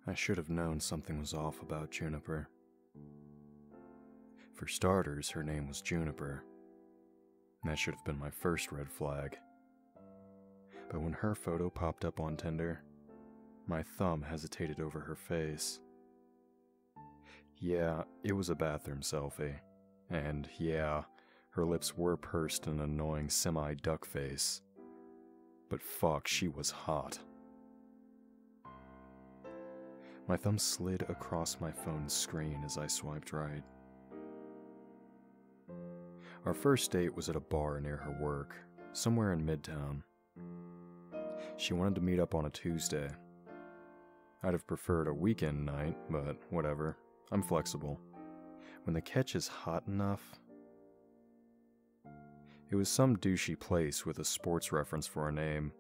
I should have known something was off about Juniper. For starters, her name was Juniper. That should have been my first red flag. But when her photo popped up on Tinder, my thumb hesitated over her face. Yeah, it was a bathroom selfie. And yeah, her lips were pursed in an annoying semi-duck face. But fuck, she was hot. My thumb slid across my phone's screen as I swiped right. Our first date was at a bar near her work, somewhere in Midtown. She wanted to meet up on a Tuesday. I'd have preferred a weekend night, but whatever, I'm flexible. When the catch is hot enough... It was some douchey place with a sports reference for a name,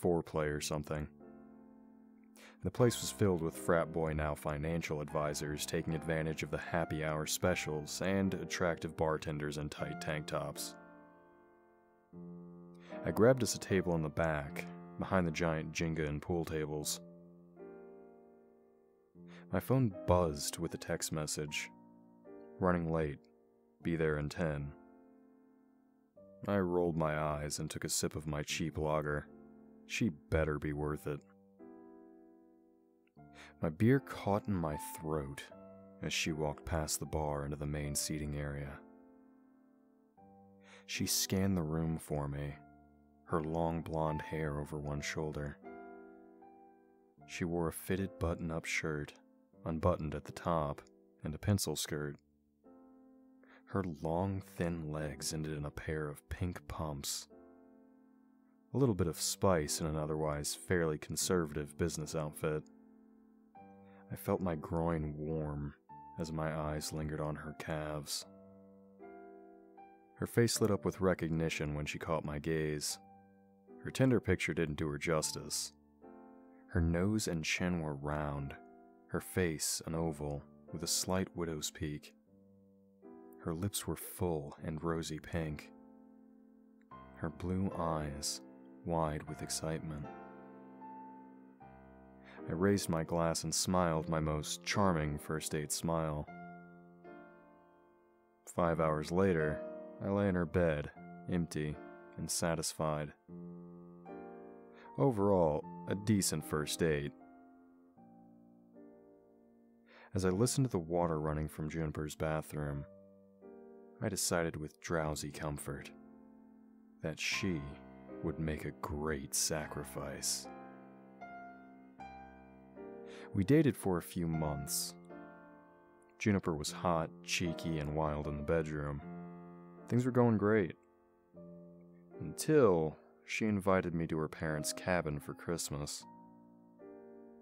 Foreplay or something. The place was filled with frat boy now financial advisors taking advantage of the happy hour specials and attractive bartenders in tight tank tops. I grabbed us a table in the back, behind the giant Jenga and pool tables. My phone buzzed with a text message. Running late. Be there in 10. I rolled my eyes and took a sip of my cheap lager. She better be worth it. My beer caught in my throat as she walked past the bar into the main seating area. She scanned the room for me, her long blonde hair over one shoulder. She wore a fitted button-up shirt, unbuttoned at the top, and a pencil skirt. Her long, thin legs ended in a pair of pink pumps. A little bit of spice in an otherwise fairly conservative business outfit. I felt my groin warm as my eyes lingered on her calves. Her face lit up with recognition when she caught my gaze. Her Tinder picture didn't do her justice. Her nose and chin were round, her face an oval with a slight widow's peak. Her lips were full and rosy pink. Her blue eyes wide with excitement. I raised my glass and smiled my most charming first date smile. 5 hours later, I lay in her bed, empty and satisfied. Overall, a decent first date. As I listened to the water running from Juniper's bathroom, I decided with drowsy comfort that she would make a great sacrifice. We dated for a few months. Juniper was hot, cheeky, and wild in the bedroom. Things were going great. Until she invited me to her parents' cabin for Christmas.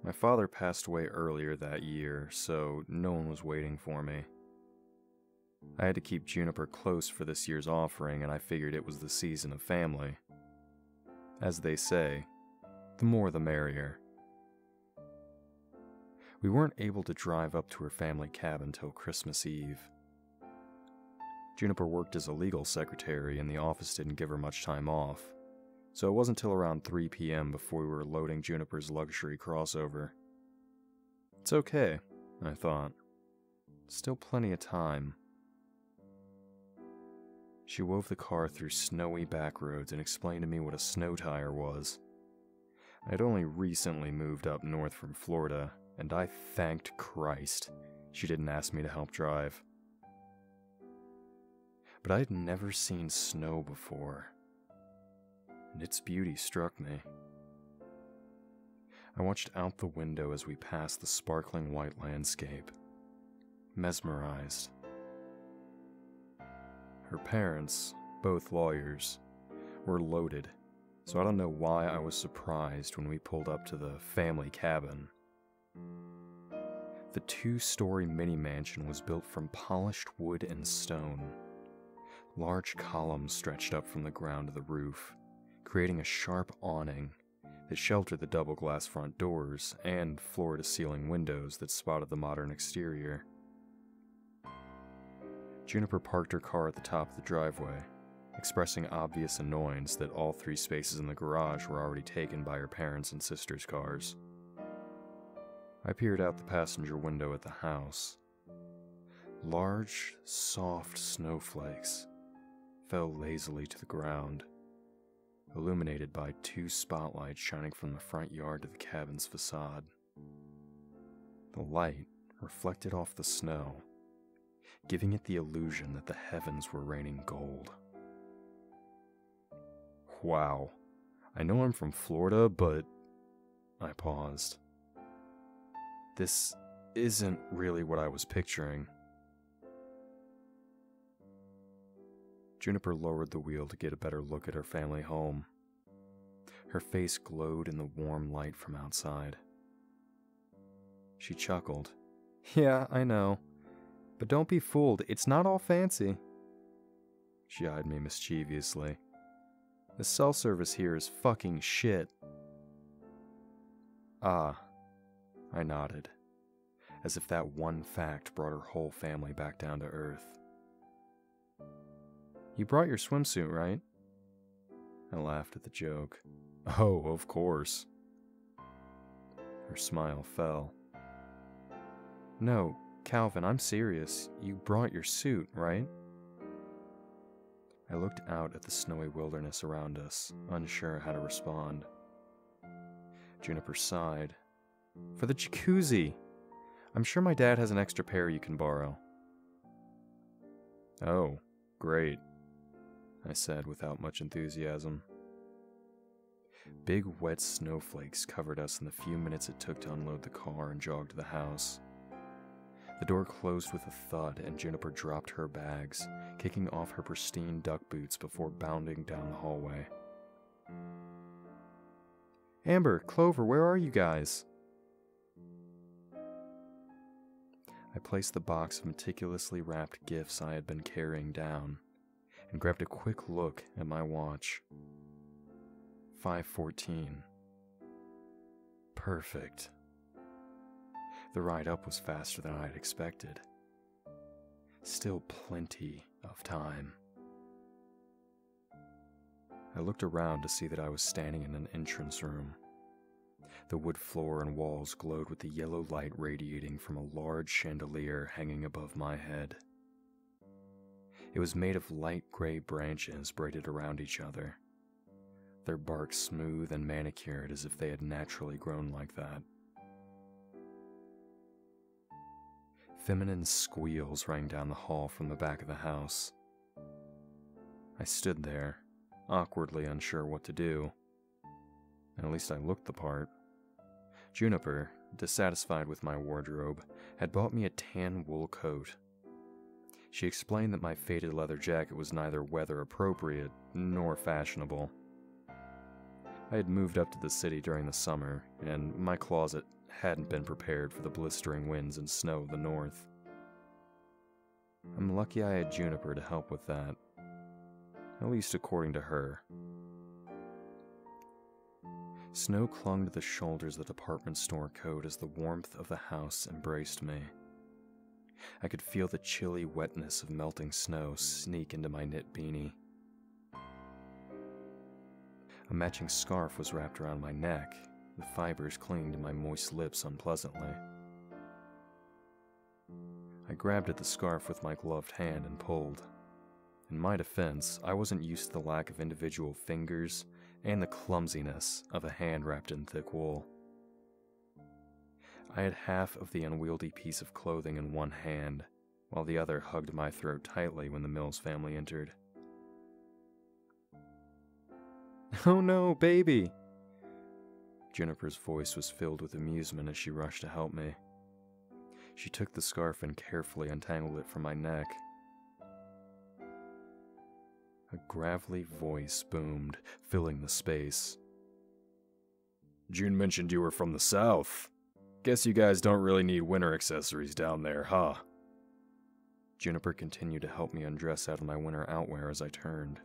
My father passed away earlier that year, so no one was waiting for me. I had to keep Juniper close for this year's offering, and I figured it was the season of family. As they say, the more the merrier. We weren't able to drive up to her family cabin till Christmas Eve. Juniper worked as a legal secretary, and the office didn't give her much time off, so it wasn't till around 3 p.m. before we were loading Juniper's luxury crossover. It's okay, I thought. Still plenty of time. She wove the car through snowy back roads and explained to me what a snow tire was. I had only recently moved up north from Florida, and I thanked Christ she didn't ask me to help drive. But I had never seen snow before, and its beauty struck me. I watched out the window as we passed the sparkling white landscape, mesmerized. Her parents, both lawyers, were loaded, so I don't know why I was surprised when we pulled up to the family cabin. The 2-story mini-mansion was built from polished wood and stone. Large columns stretched up from the ground to the roof, creating a sharp awning that sheltered the double-glass front doors and floor-to-ceiling windows that spotted the modern exterior. Juniper parked her car at the top of the driveway, expressing obvious annoyance that all 3 spaces in the garage were already taken by her parents' and sister's cars. I peered out the passenger window at the house. Large, soft snowflakes fell lazily to the ground, illuminated by 2 spotlights shining from the front yard to the cabin's facade. The light reflected off the snow, giving it the illusion that the heavens were raining gold. Wow, I know I'm from Florida, but... I paused. This isn't really what I was picturing. Juniper lowered the wheel to get a better look at her family home. Her face glowed in the warm light from outside. She chuckled. Yeah, I know. But don't be fooled, it's not all fancy. She eyed me mischievously. The cell service here is fucking shit. Ah, I nodded, as if that one fact brought her whole family back down to earth. You brought your swimsuit, right? I laughed at the joke. Oh, of course. Her smile fell. No, Calvin, I'm serious. You brought your suit, right? I looked out at the snowy wilderness around us, unsure how to respond. Juniper sighed. For the jacuzzi! I'm sure my dad has an extra pair you can borrow. Oh, great, I said without much enthusiasm. Big wet snowflakes covered us in the few minutes it took to unload the car and jog to the house. The door closed with a thud and Juniper dropped her bags, kicking off her pristine duck boots before bounding down the hallway. Amber, Clover, where are you guys? I placed the box of meticulously wrapped gifts I had been carrying down and grabbed a quick look at my watch. 5:14. Perfect. The ride up was faster than I had expected. Still plenty of time. I looked around to see that I was standing in an entrance room. The wood floor and walls glowed with the yellow light radiating from a large chandelier hanging above my head. It was made of light gray branches braided around each other, their bark smooth and manicured as if they had naturally grown like that. Feminine squeals rang down the hall from the back of the house. I stood there, awkwardly unsure what to do. At least I looked the part. Juniper, dissatisfied with my wardrobe, had bought me a tan wool coat. She explained that my faded leather jacket was neither weather appropriate nor fashionable. I had moved up to the city during the summer, and my closet hadn't been prepared for the blistering winds and snow of the north. I'm lucky I had Juniper to help with that, at least according to her. Snow clung to the shoulders of the department store coat as the warmth of the house embraced me. I could feel the chilly wetness of melting snow sneak into my knit beanie. A matching scarf was wrapped around my neck, the fibers clinging to my moist lips unpleasantly. I grabbed at the scarf with my gloved hand and pulled. In my defense, I wasn't used to the lack of individual fingers and the clumsiness of a hand wrapped in thick wool. I had half of the unwieldy piece of clothing in one hand, while the other hugged my throat tightly when the Mills family entered. Oh no, baby! Juniper's voice was filled with amusement as she rushed to help me. She took the scarf and carefully untangled it from my neck. A gravelly voice boomed, filling the space. June mentioned you were from the South. Guess you guys don't really need winter accessories down there, huh? Juniper continued to help me undress out of my winter outwear as I turned.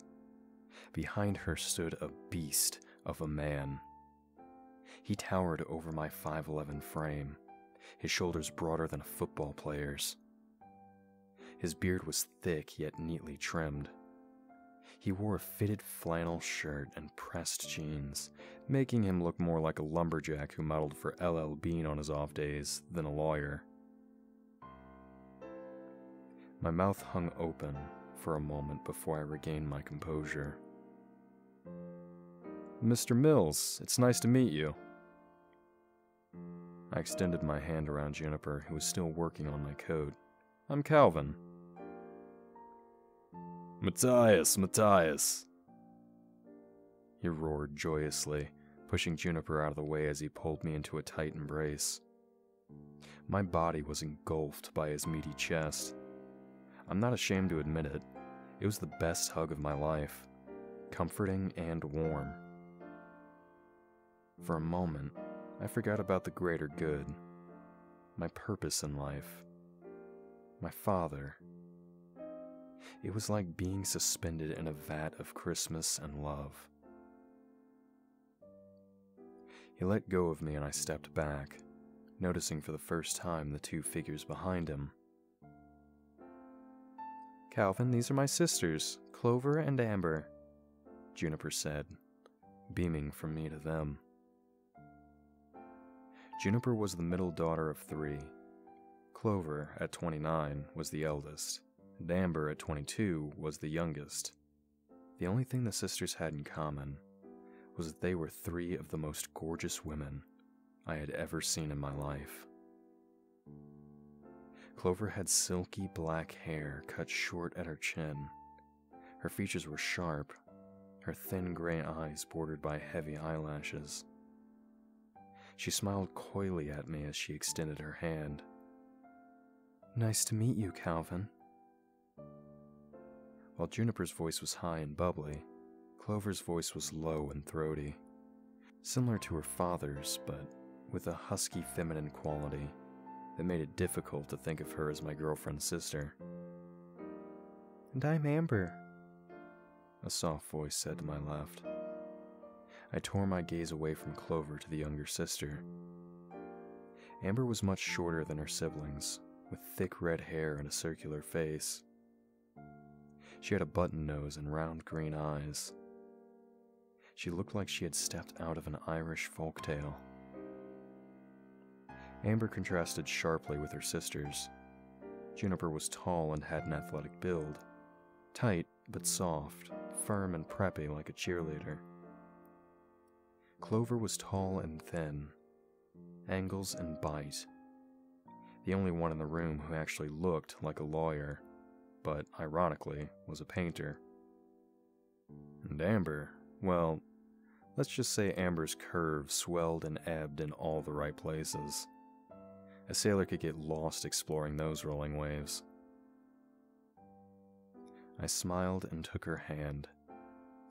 Behind her stood a beast of a man. He towered over my 5'11" frame, his shoulders broader than a football player's. His beard was thick yet neatly trimmed. He wore a fitted flannel shirt and pressed jeans, making him look more like a lumberjack who muddled for LL Bean on his off days than a lawyer. My mouth hung open for a moment before I regained my composure. "Mr. Mills, it's nice to meet you." I extended my hand around Juniper, who was still working on my coat. "I'm Calvin." Matthias. He roared joyously, pushing Juniper out of the way as he pulled me into a tight embrace. My body was engulfed by his meaty chest. I'm not ashamed to admit it. It was the best hug of my life, comforting and warm. For a moment, I forgot about the greater good, my purpose in life, my father. It was like being suspended in a vat of Christmas and love. He let go of me and I stepped back, noticing for the first time the two figures behind him. "Calvin, these are my sisters, Clover and Amber," Juniper said, beaming from me to them. Juniper was the middle daughter of 3. Clover, at 29, was the eldest, and Amber, at 22, was the youngest. The only thing the sisters had in common was that they were 3 of the most gorgeous women I had ever seen in my life. Clover had silky black hair cut short at her chin. Her features were sharp, her thin gray eyes bordered by heavy eyelashes. She smiled coyly at me as she extended her hand. "Nice to meet you, Calvin." While Juniper's voice was high and bubbly, Clover's voice was low and throaty, similar to her father's, but with a husky feminine quality that made it difficult to think of her as my girlfriend's sister. "And I'm Amber," a soft voice said to my left. I tore my gaze away from Clover to the younger sister. Amber was much shorter than her siblings, with thick red hair and a circular face. She had a button nose and round green eyes. She looked like she had stepped out of an Irish folktale. Amber contrasted sharply with her sisters. Juniper was tall and had an athletic build, tight but soft, firm and preppy like a cheerleader. Clover was tall and thin, angles and bite. The only one in the room who actually looked like a lawyer, but ironically was a painter. And Amber, well, let's just say Amber's curves swelled and ebbed in all the right places. A sailor could get lost exploring those rolling waves. I smiled and took her hand.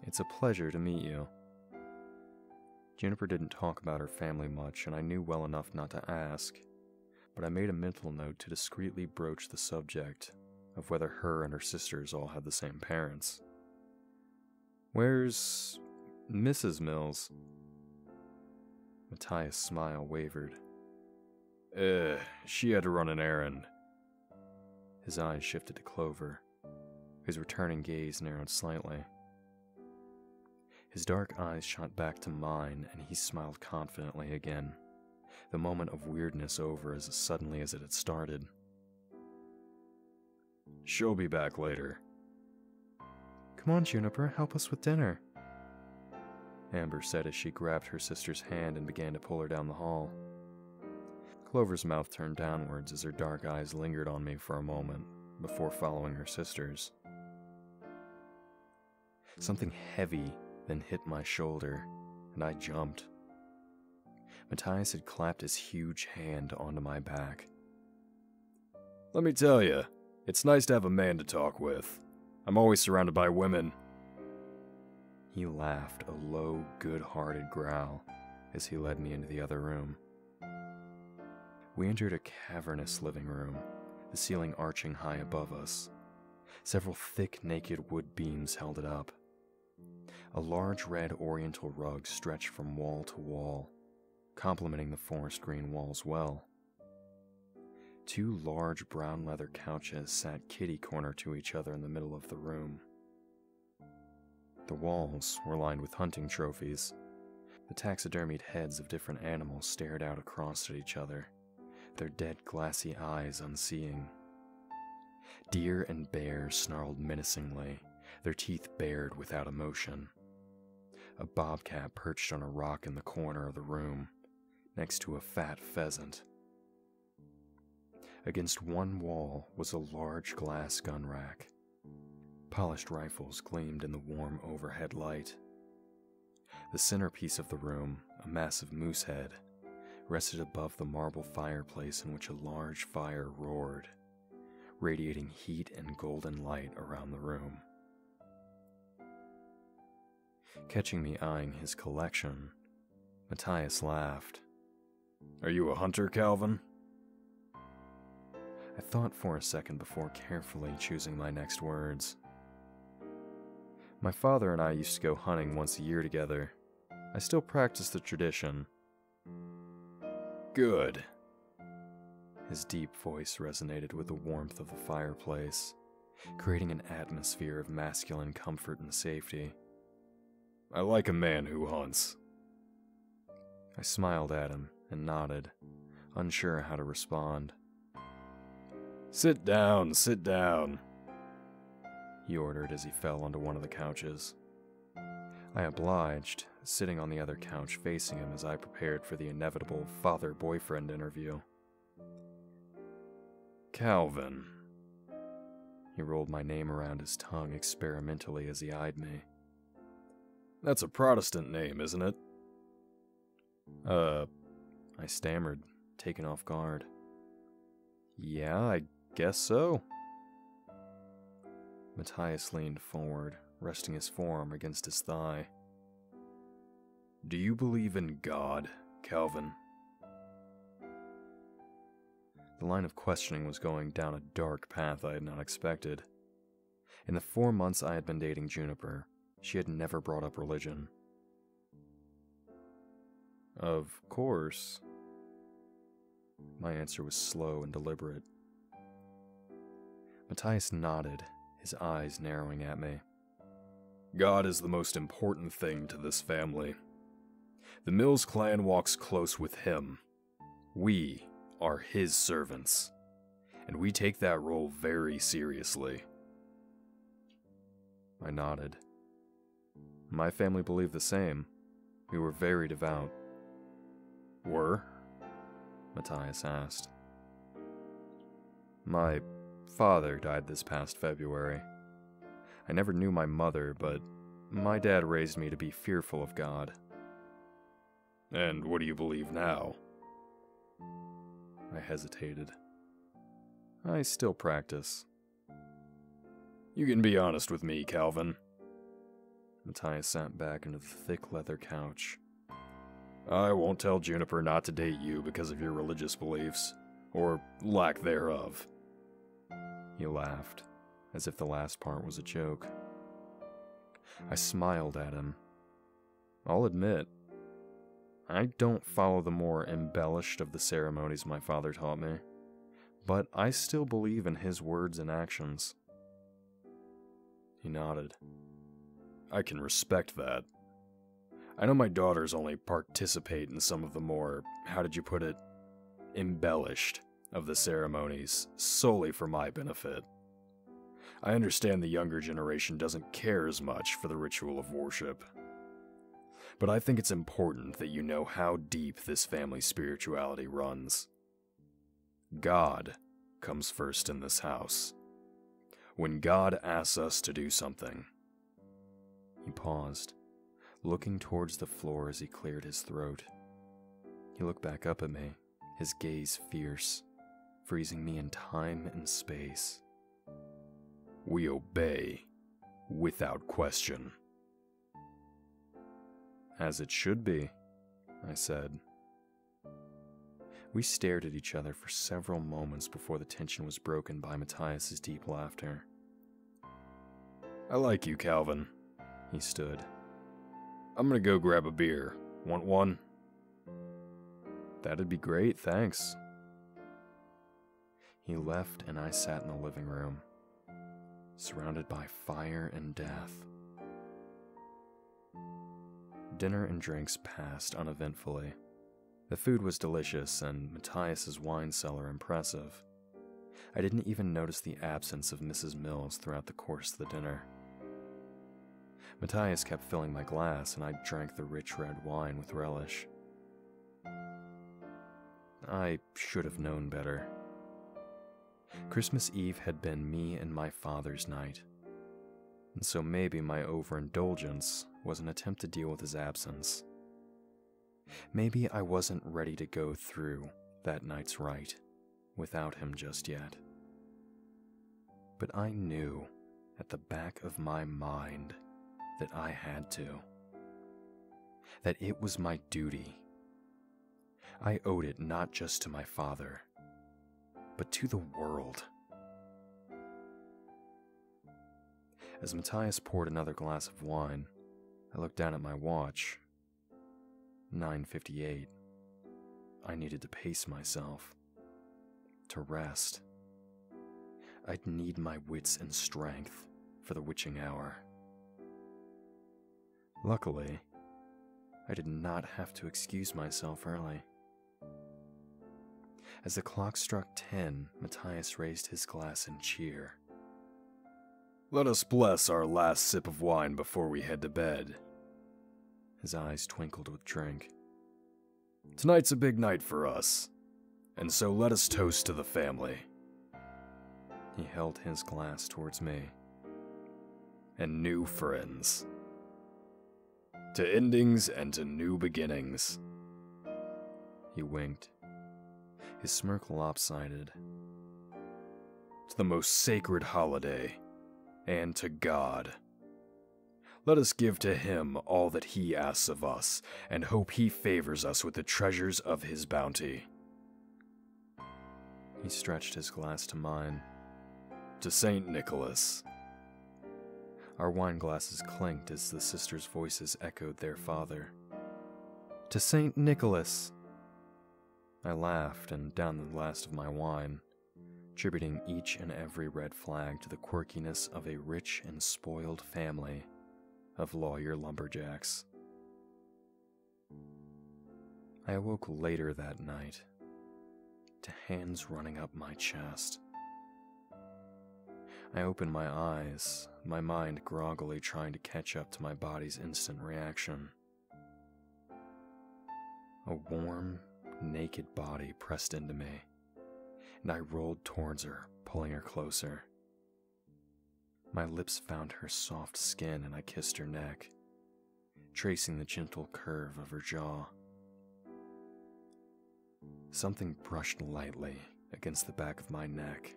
"It's a pleasure to meet you." Juniper didn't talk about her family much, and I knew well enough not to ask, but I made a mental note to discreetly broach the subject of whether her and her sisters all had the same parents. "Where's Mrs. Mills?" Matthias' smile wavered. She had to run an errand." His eyes shifted to Clover, whose returning gaze narrowed slightly. His dark eyes shot back to mine, and he smiled confidently again, the moment of weirdness over as suddenly as it had started. "She'll be back later." "Come on, Juniper, help us with dinner," Amber said as she grabbed her sister's hand and began to pull her down the hall. Clover's mouth turned downwards as her dark eyes lingered on me for a moment before following her sister's. Something heavy then hit my shoulder, and I jumped. Matthias had clapped his huge hand onto my back. "Let me tell you, it's nice to have a man to talk with. I'm always surrounded by women." He laughed a low, good-hearted growl as he led me into the other room. We entered a cavernous living room, the ceiling arching high above us. Several thick, naked wood beams held it up. A large red oriental rug stretched from wall to wall, complementing the forest green walls well. 2 large brown leather couches sat kitty corner to each other in the middle of the room. The walls were lined with hunting trophies. The taxidermied heads of different animals stared out across at each other, their dead glassy eyes unseeing. Deer and bears snarled menacingly, their teeth bared without emotion. A bobcat perched on a rock in the corner of the room, next to a fat pheasant. Against one wall was a large glass gun rack. Polished rifles gleamed in the warm overhead light. The centerpiece of the room, a massive moose head, rested above the marble fireplace in which a large fire roared, radiating heat and golden light around the room. Catching me eyeing his collection, Matthias laughed. "Are you a hunter, Calvin?" I thought for a second before carefully choosing my next words. My father and I used to go hunting once a year together. I still practice the tradition. Good. His deep voice resonated with the warmth of the fireplace, creating an atmosphere of masculine comfort and safety. I like a man who hunts. I smiled at him and nodded, unsure how to respond. Sit down, he ordered as he fell onto one of the couches. I obliged, sitting on the other couch facing him as I prepared for the inevitable father-boyfriend interview. Calvin. He rolled my name around his tongue experimentally as he eyed me. That's a Protestant name, isn't it? I stammered, taken off guard. Yeah, I guess so. Matthias leaned forward, resting his forearm against his thigh. Do you believe in God, Calvin? The line of questioning was going down a dark path I had not expected. In the 4 months I had been dating Juniper, she had never brought up religion. Of course. My answer was slow and deliberate. Matthias nodded, his eyes narrowing at me. God is the most important thing to this family. The Mills clan walks close with him. We are his servants, and we take that role very seriously. I nodded. My family believed the same. We were very devout. Were? Matthias asked. My father died this past February. I never knew my mother, but my dad raised me to be fearful of God. And what do you believe now? I hesitated. I still practice. You can be honest with me, Calvin. Matthias sat back into the thick leather couch. I won't tell Juniper not to date you because of your religious beliefs, or lack thereof. He laughed, as if the last part was a joke. I smiled at him. I'll admit, I don't follow the more embellished of the ceremonies my father taught me, but I still believe in his words and actions. He nodded. I can respect that. I know my daughters only participate in some of the more, how did you put it, embellished of the ceremonies solely for my benefit. I understand the younger generation doesn't care as much for the ritual of worship. But I think it's important that you know how deep this family spirituality runs. God comes first in this house. When God asks us to do something. He paused, looking towards the floor as he cleared his throat. He looked back up at me, his gaze fierce, freezing me in time and space. We obey, without question. As it should be, I said. We stared at each other for several moments before the tension was broken by Matthias's deep laughter. I like you, Calvin. He stood. I'm gonna go grab a beer. Want one? That'd be great, thanks. He left and I sat in the living room, surrounded by fire and death. Dinner and drinks passed uneventfully. The food was delicious and Matthias's wine cellar impressive. I didn't even notice the absence of Mrs. Mills throughout the course of the dinner. Matthias kept filling my glass, and I drank the rich red wine with relish. I should have known better. Christmas Eve had been me and my father's night, and so maybe my overindulgence was an attempt to deal with his absence. Maybe I wasn't ready to go through that night's rite without him just yet. But I knew at the back of my mind that I had to. That it was my duty. I owed it not just to my father, but to the world. As Matthias poured another glass of wine, I looked down at my watch. 9:58. I needed to pace myself. To rest. I'd need my wits and strength for the witching hour. Luckily, I did not have to excuse myself early. As the clock struck 10, Matthias raised his glass in cheer. "Let us bless our last sip of wine before we head to bed." His eyes twinkled with drink. "Tonight's a big night for us, and so let us toast to the family." He held his glass towards me. "And new friends. To endings and to new beginnings." He winked. His smirk lopsided. "To the most sacred holiday, and to God. Let us give to him all that he asks of us, and hope he favors us with the treasures of his bounty." He stretched his glass to mine. "To St. Nicholas." Our wine glasses clinked as the sisters' voices echoed their father. "To St. Nicholas." I laughed and downed the last of my wine, attributing each and every red flag to the quirkiness of a rich and spoiled family of lawyer lumberjacks. I awoke later that night, to hands running up my chest. I opened my eyes, my mind groggily trying to catch up to my body's instant reaction. A warm, naked body pressed into me, and I rolled towards her, pulling her closer. My lips found her soft skin and I kissed her neck, tracing the gentle curve of her jaw. Something brushed lightly against the back of my neck,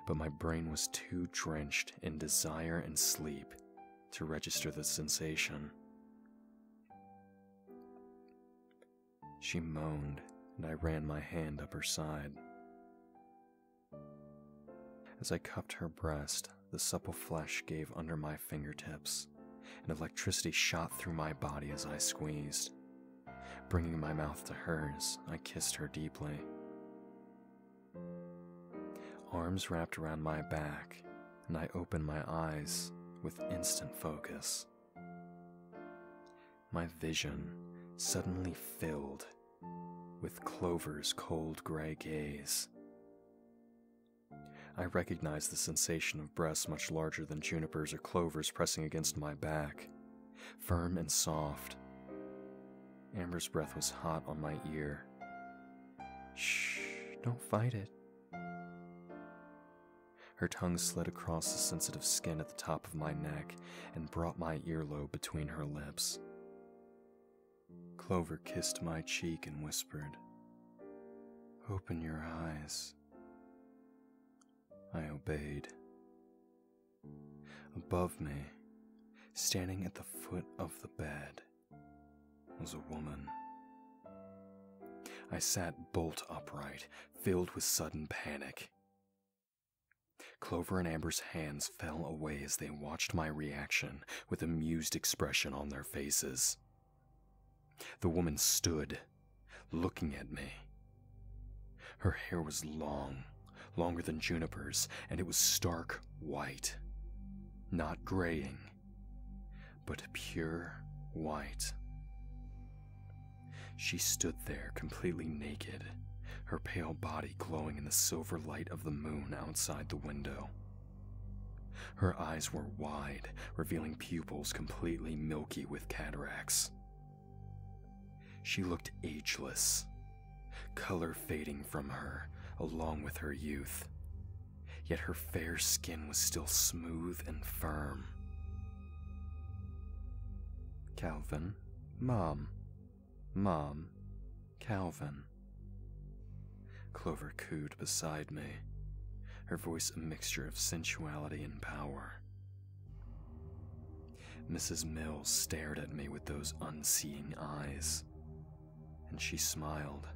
but my brain was too drenched in desire and sleep to register the sensation. She moaned, and I ran my hand up her side. As I cupped her breast, the supple flesh gave under my fingertips, and electricity shot through my body as I squeezed. Bringing my mouth to hers, I kissed her deeply. Arms wrapped around my back, and I opened my eyes with instant focus. My vision suddenly filled with Clover's cold gray gaze. I recognized the sensation of breasts much larger than Juniper's or Clover's pressing against my back, firm and soft. Amber's breath was hot on my ear. "Shh, don't fight it." Her tongue slid across the sensitive skin at the top of my neck and brought my earlobe between her lips. Clover kissed my cheek and whispered, "Open your eyes." I obeyed. Above me, standing at the foot of the bed, was a woman. I sat bolt upright, filled with sudden panic. Clover and Amber's hands fell away as they watched my reaction with amused expression on their faces. The woman stood, looking at me. Her hair was long, longer than Juniper's, and it was stark white. Not graying, but pure white. She stood there completely naked, her pale body glowing in the silver light of the moon outside the window. Her eyes were wide, revealing pupils completely milky with cataracts. She looked ageless, color fading from her along with her youth, yet her fair skin was still smooth and firm. "Calvin, Mom, Mom, Calvin." Clover cooed beside me, her voice a mixture of sensuality and power. Mrs. Mills stared at me with those unseeing eyes, and she smiled.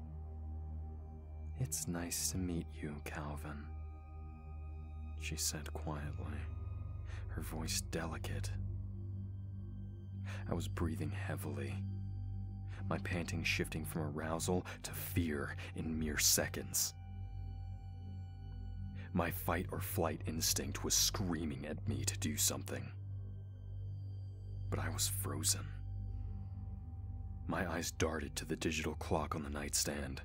"It's nice to meet you, Calvin," she said quietly, her voice delicate. I was breathing heavily, my panting shifting from arousal to fear in mere seconds. My fight or flight instinct was screaming at me to do something, but I was frozen. My eyes darted to the digital clock on the nightstand.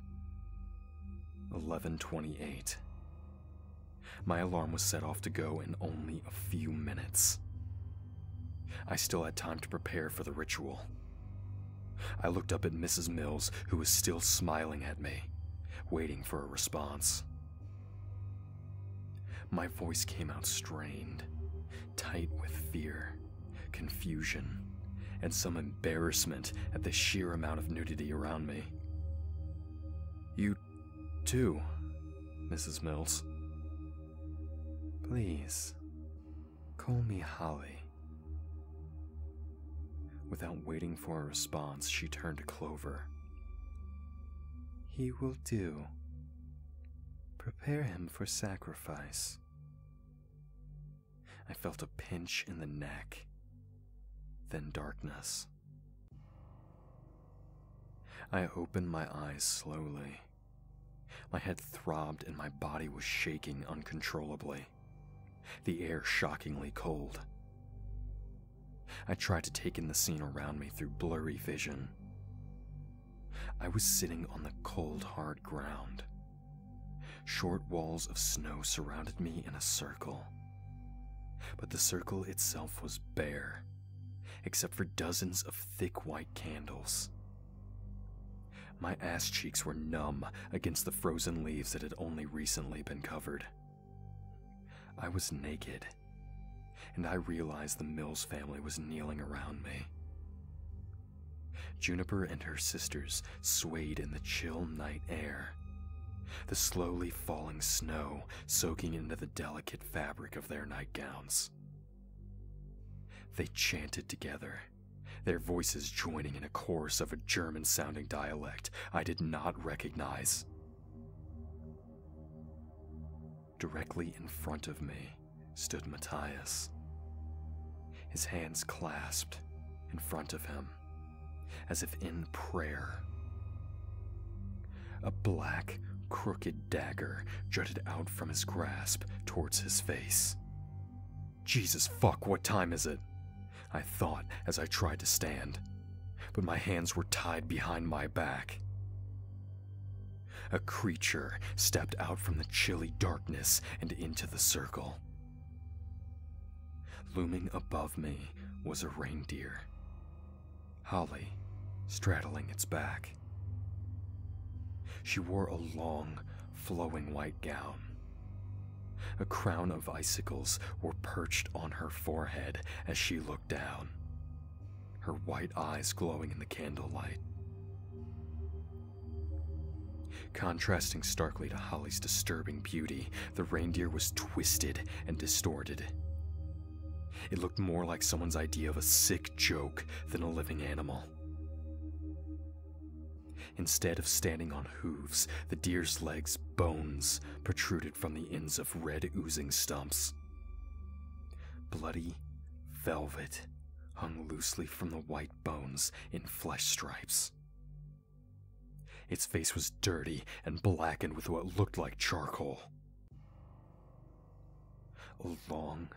11:28. My alarm was set off to go in only a few minutes. I still had time to prepare for the ritual. I looked up at Mrs. Mills, who was still smiling at me, waiting for a response. My voice came out strained, tight with fear, confusion, and some embarrassment at the sheer amount of nudity around me. "You too, Mrs. Mills." "Please, call me Holly." Without waiting for a response, she turned to Clover. "He will do. Prepare him for sacrifice." I felt a pinch in the neck, then darkness. I opened my eyes slowly. My head throbbed and my body was shaking uncontrollably, the air shockingly cold. I tried to take in the scene around me through blurry vision. I was sitting on the cold, hard ground. Short walls of snow surrounded me in a circle, but the circle itself was bare, except for dozens of thick white candles. My ass cheeks were numb against the frozen leaves that had only recently been covered. I was naked, and I realized the Mills family was kneeling around me. Juniper and her sisters swayed in the chill night air, the slowly falling snow soaking into the delicate fabric of their nightgowns. They chanted together, their voices joining in a chorus of a German-sounding dialect I did not recognize. Directly in front of me stood Matthias, his hands clasped in front of him, as if in prayer. A black, crooked dagger jutted out from his grasp towards his face. "Jesus fuck, what time is it?" I thought as I tried to stand, but my hands were tied behind my back. A creature stepped out from the chilly darkness and into the circle. Looming above me was a reindeer, Holly straddling its back. She wore a long, flowing white gown. A crown of icicles were perched on her forehead as she looked down, her white eyes glowing in the candlelight. Contrasting starkly to Holly's disturbing beauty, the reindeer was twisted and distorted. It looked more like someone's idea of a sick joke than a living animal. Instead of standing on hooves, the deer's legs' bones protruded from the ends of red oozing stumps. Bloody velvet hung loosely from the white bones in flesh stripes. Its face was dirty and blackened with what looked like charcoal. A long,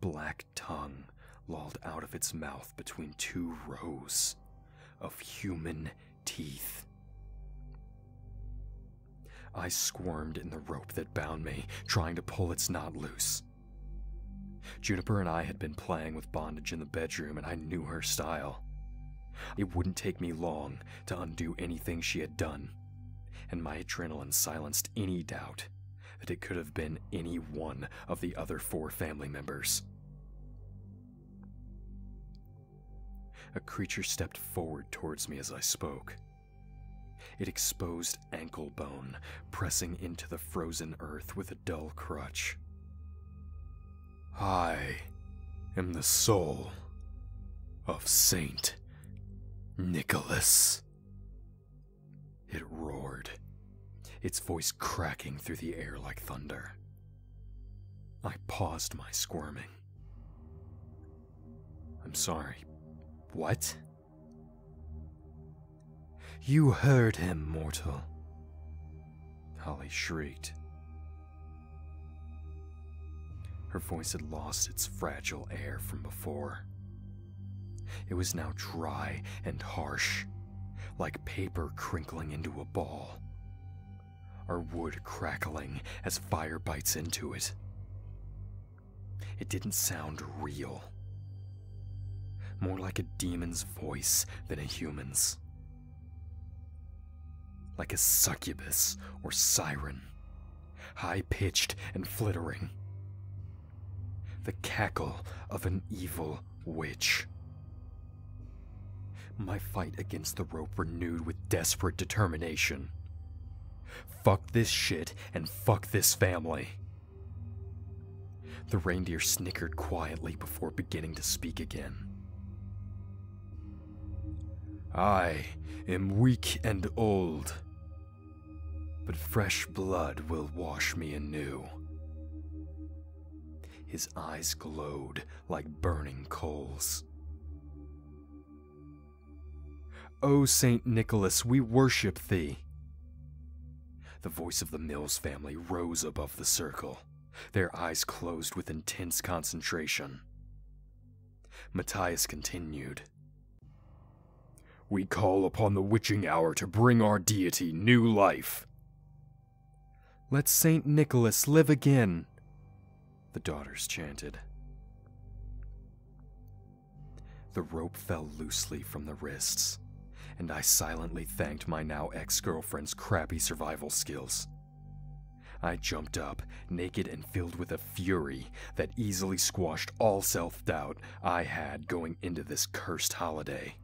black tongue lolled out of its mouth between 2 rows of human teeth. I squirmed in the rope that bound me, trying to pull its knot loose. Juniper and I had been playing with bondage in the bedroom, and I knew her style. It wouldn't take me long to undo anything she had done, and my adrenaline silenced any doubt that it could have been any one of the other 4 family members. A creature stepped forward towards me as I spoke. It exposed ankle bone, pressing into the frozen earth with a dull crutch. I am the soul of Saint Nicholas. It roared, its voice cracking through the air like thunder. I paused my squirming. I'm sorry. What? You heard him, mortal, Holly shrieked. Her voice had lost its fragile air from before. It was now dry and harsh, like paper crinkling into a ball, or wood crackling as fire bites into it. It didn't sound real. More like a demon's voice than a human's. Like a succubus or siren, high-pitched and flittering. The cackle of an evil witch. My fight against the rope renewed with desperate determination. Fuck this shit and fuck this family. The reindeer snickered quietly before beginning to speak again. I am weak and old, but fresh blood will wash me anew. His eyes glowed like burning coals. O Saint Nicholas, we worship thee. The voice of the Mills family rose above the circle, their eyes closed with intense concentration. Matthias continued. We call upon the witching hour to bring our deity new life. Let Saint Nicholas live again, the daughters chanted. The rope fell loosely from the wrists, and I silently thanked my now ex-girlfriend's crappy survival skills. I jumped up, naked and filled with a fury that easily squashed all self-doubt I had going into this cursed holiday.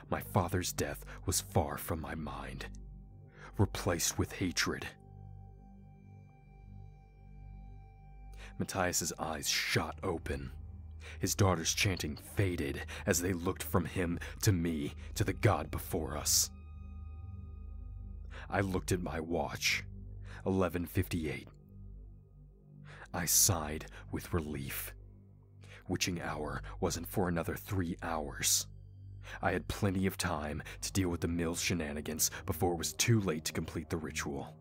My father's death was far from my mind, replaced with hatred. Matthias's eyes shot open. His daughters' chanting faded as they looked from him to me to the god before us. I looked at my watch, 11:58. I sighed with relief. Witching hour wasn't for another 3 hours. I had plenty of time to deal with the Mills shenanigans before it was too late to complete the ritual.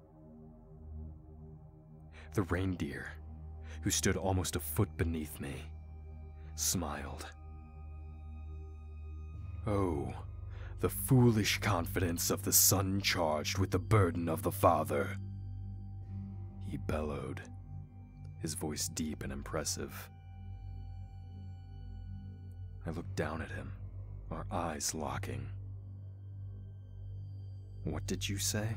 The reindeer, who stood almost a foot beneath me, smiled. Oh, the foolish confidence of the son charged with the burden of the father, he bellowed, his voice deep and impressive. I looked down at him, our eyes locking. What did you say?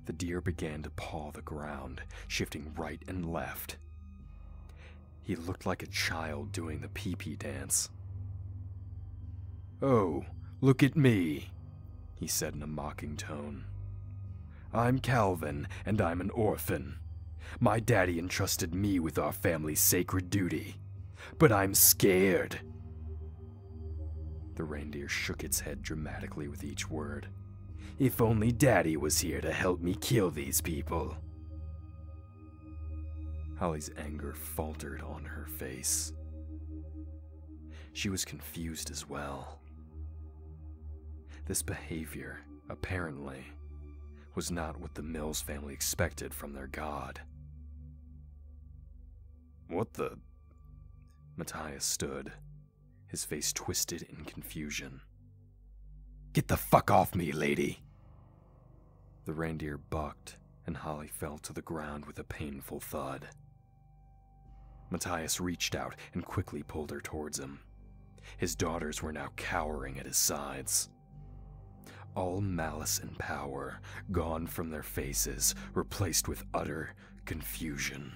The deer began to paw the ground, shifting right and left. He looked like a child doing the pee-pee dance. Oh, look at me, he said in a mocking tone. I'm Calvin, and I'm an orphan. My daddy entrusted me with our family's sacred duty, but I'm scared. The reindeer shook its head dramatically with each word. If only Daddy was here to help me kill these people. Holly's anger faltered on her face. She was confused as well. This behavior, apparently, was not what the Mills family expected from their god. What the? Matthias stood, his face twisted in confusion. Get the fuck off me, lady! The reindeer bucked, and Holly fell to the ground with a painful thud. Matthias reached out and quickly pulled her towards him. His daughters were now cowering at his sides. All malice and power gone from their faces, replaced with utter confusion.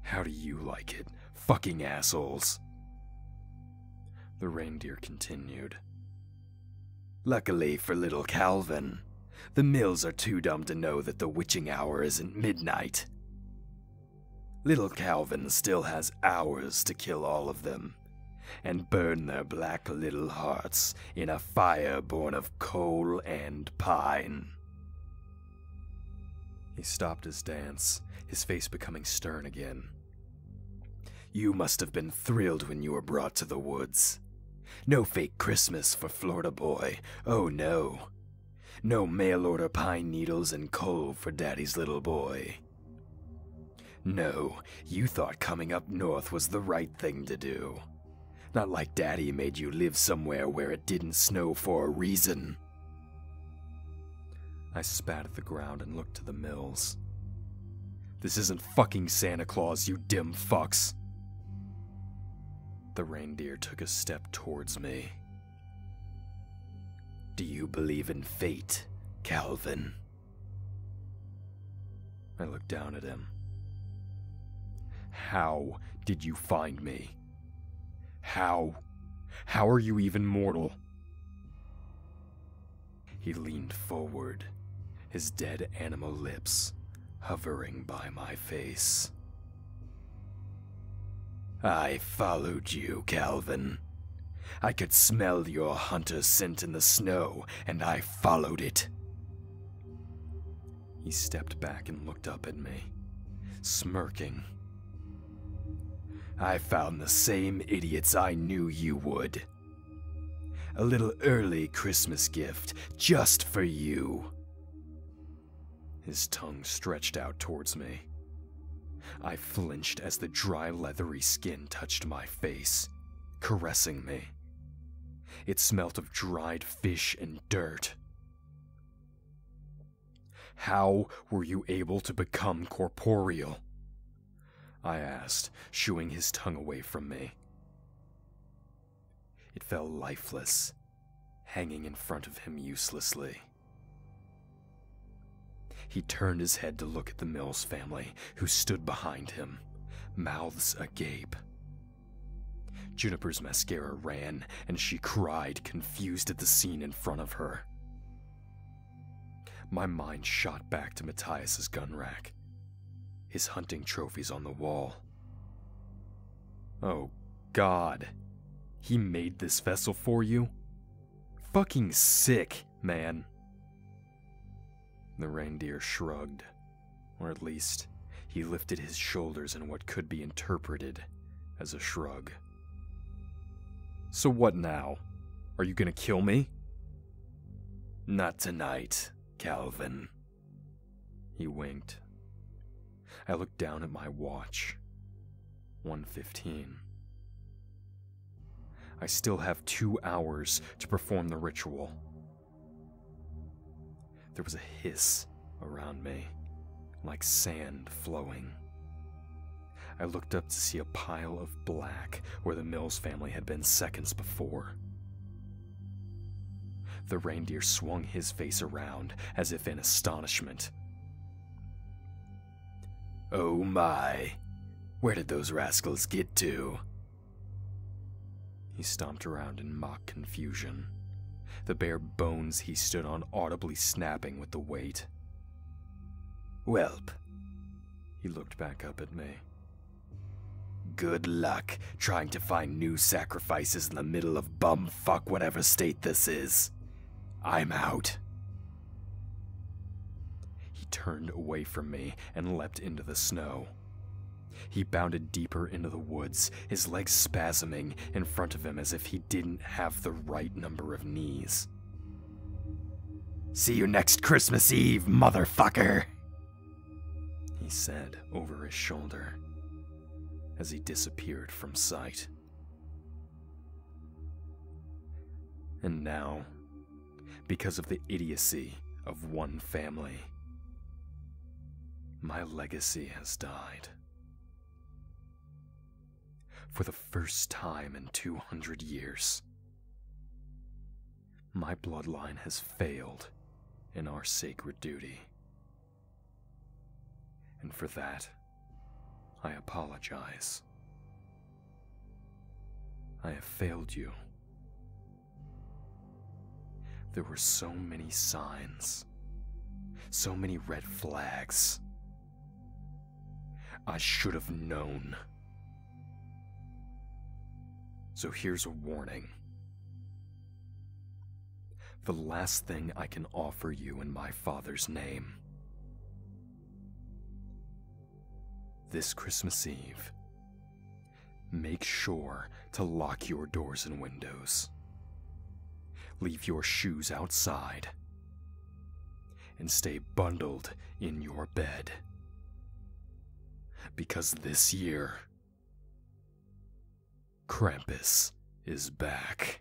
How do you like it, fucking assholes? The reindeer continued. Luckily for little Calvin, the Mills are too dumb to know that the witching hour isn't midnight. Little Calvin still has hours to kill all of them, and burn their black little hearts in a fire born of coal and pine. He stopped his dance, his face becoming stern again. You must have been thrilled when you were brought to the woods. No fake Christmas for Florida boy, oh no. No mail-order pine needles and coal for Daddy's little boy. No, you thought coming up north was the right thing to do. Not like Daddy made you live somewhere where it didn't snow for a reason. I spat at the ground and looked to the Mills. This isn't fucking Santa Claus, you dim fucks. The reindeer took a step towards me. Do you believe in fate, Calvin? I looked down at him. How did you find me? How? How are you even mortal? He leaned forward, his dead animal lips hovering by my face. I followed you, Calvin. I could smell your hunter's scent in the snow, and I followed it. He stepped back and looked up at me, smirking. I found the same idiots I knew you would. A little early Christmas gift, just for you. His tongue stretched out towards me. I flinched as the dry, leathery skin touched my face, caressing me. It smelt of dried fish and dirt. How were you able to become corporeal? I asked, shooing his tongue away from me. It fell lifeless, hanging in front of him uselessly. He turned his head to look at the Mills family, who stood behind him, mouths agape. Juniper's mascara ran, and she cried, confused at the scene in front of her. My mind shot back to Matthias's gun rack, his hunting trophies on the wall. Oh, God. He made this vessel for you? Fucking sick, man. The reindeer shrugged, or at least, he lifted his shoulders in what could be interpreted as a shrug. So what now? Are you gonna kill me? Not tonight, Calvin. He winked. I looked down at my watch. 1:15. I still have 2 hours to perform the ritual. There was a hiss around me, like sand flowing. I looked up to see a pile of black where the Mills family had been seconds before. The reindeer swung his face around as if in astonishment. Oh my, where did those rascals get to? He stomped around in mock confusion, the bare bones he stood on audibly snapping with the weight. Welp. He looked back up at me. Good luck trying to find new sacrifices in the middle of bumfuck whatever state this is. I'm out. He turned away from me and leapt into the snow. He bounded deeper into the woods, his legs spasming in front of him as if he didn't have the right number of knees. See you next Christmas Eve, motherfucker, he said over his shoulder. as he disappeared from sight. And now, because of the idiocy of one family, my legacy has died. For the first time in 200 years, my bloodline has failed in our sacred duty. And for that, I apologize. I have failed you. There were so many signs, so many red flags. I should have known. So here's a warning. The last thing I can offer you in my father's name. This Christmas Eve, make sure to lock your doors and windows. Leave your shoes outside. And stay bundled in your bed. Because this year, Krampus is back.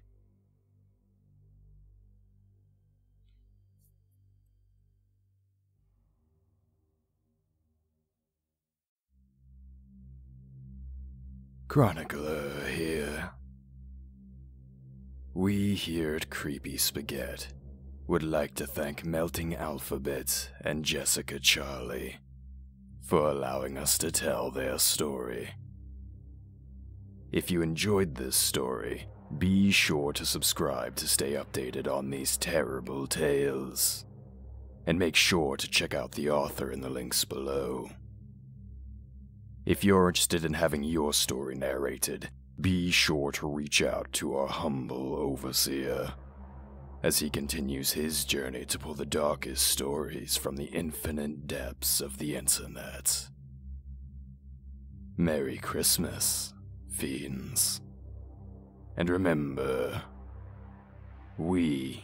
Chronicler here. We here at Creepy Spaghet would like to thank Melting Alphabet and Jessica Charle for allowing us to tell their story. If you enjoyed this story, be sure to subscribe to stay updated on these terrible tales. And make sure to check out the author in the links below. If you're interested in having your story narrated, be sure to reach out to our humble overseer, as he continues his journey to pull the darkest stories from the infinite depths of the internet. Merry Christmas, fiends. And remember, we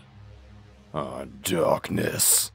are darkness.